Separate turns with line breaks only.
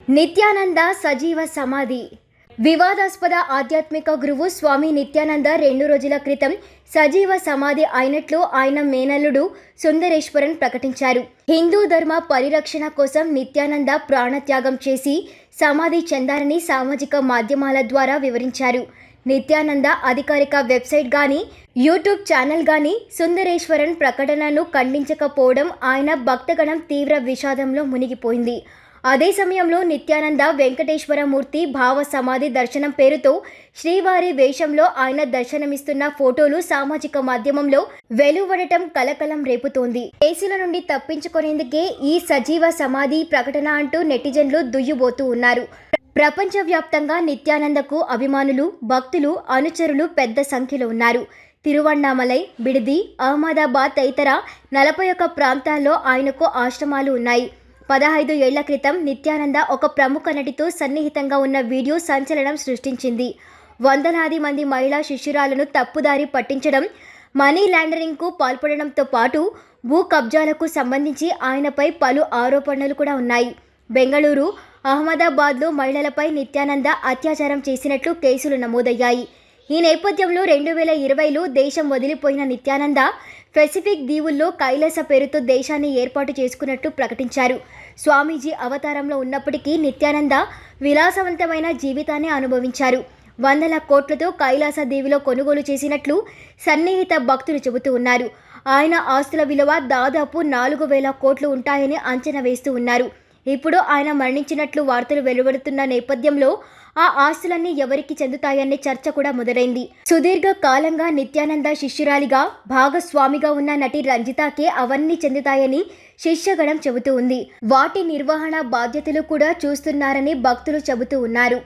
నిత్యానంద సజీవ సమాధి. వివాదాస్పద ఆధ్యాత్మిక గురువు స్వామి నిత్యానంద 2 రోజుల క్రితం సజీవ సమాధి అయినట్లు ఆయన మేనల్లుడు సుందరేశ్వరన్ ప్రకటించారు. హిందూ ధర్మ పరిరక్షణ కోసం నిత్యానంద ప్రాణత్యాగం చేసి సమాధి చెందారని సామాజిక మాధ్యమాల ద్వారా వివరించారు. నిత్యానంద అధికారిక వెబ్సైట్ గానీ యూట్యూబ్ ఛానల్ గానీ సుందరేశ్వరన్ ప్రకటనను ఖండించకపోవడం ఆయన భక్తగణం తీవ్ర విషాదంలో మునిగిపోయింది. అదే సమయంలో నిత్యానంద వెంకటేశ్వరమూర్తి భావ సమాధి దర్శనం పేరుతో శ్రీవారి వేషంలో ఆయన దర్శనమిస్తున్న ఫోటోలు సామాజిక మాధ్యమంలో వెలువడటం కలకలం రేపుతోంది. కేసుల నుండి తప్పించుకునేందుకే ఈ సజీవ సమాధి ప్రకటన అంటూ నెటిజన్లు దుయ్యబోతూ ఉన్నారు. ప్రపంచవ్యాప్తంగా నిత్యానందకు అభిమానులు, భక్తులు, అనుచరులు పెద్ద సంఖ్యలో ఉన్నారు. తిరువణ్ణామలై, బిడిది, అహ్మదాబాద్ తదితర 41 ప్రాంతాల్లో ఆయనకు ఆశ్రమాలు ఉన్నాయి. 15 ఏళ్ల క్రితం నిత్యానంద ఒక ప్రముఖ నటితో సన్నిహితంగా ఉన్న వీడియో సంచలనం సృష్టించింది. వందలాది మంది మహిళా శిష్యురాలను తప్పుదారి పట్టించడం, మనీ లాండరింగ్కు పాల్పడడంతో పాటు భూ కబ్జాలకు సంబంధించి ఆయనపై పలు ఆరోపణలు కూడా ఉన్నాయి. బెంగళూరు, అహ్మదాబాద్లో మహిళలపై నిత్యానంద అత్యాచారం చేసినట్లు కేసులు నమోదయ్యాయి. ఈ నేపథ్యంలో 2020లో దేశం వదిలిపోయిన నిత్యానంద పెసిఫిక్ దీవుల్లో కైలాస పేరుతో దేశాన్ని ఏర్పాటు చేసుకున్నట్టు ప్రకటించారు. స్వామీజీ అవతారంలో ఉన్నప్పటికీ నిత్యానంద విలాసవంతమైన జీవితాన్ని అనుభవించారు. వందల కోట్లతో కైలాస దీవిలో కొనుగోలు చేసినట్లు సన్నిహిత భక్తులు చెబుతూ ఉన్నారు. ఆయన ఆస్తుల విలువ దాదాపు 4,000 కోట్లు ఉంటాయని అంచనా వేస్తూ ఉన్నారు. ఇప్పుడు ఆయన మరణించినట్లు వార్తలు వెలువడుతున్న నేపథ్యంలో ఆ ఆస్తులన్నీ ఎవరికి చెందుతాయనే చర్చ కూడా మొదలైంది. సుదీర్ఘ కాలంగా నిత్యానంద శిష్యురాలిగా, భాగస్వామిగా ఉన్న నటి రంజితాకే అవన్నీ చెందుతాయని శిష్యగణం చెబుతూ ఉంది. వాటి నిర్వహణ బాధ్యతలు కూడా చూస్తున్నారని భక్తులు చెబుతూ ఉన్నారు.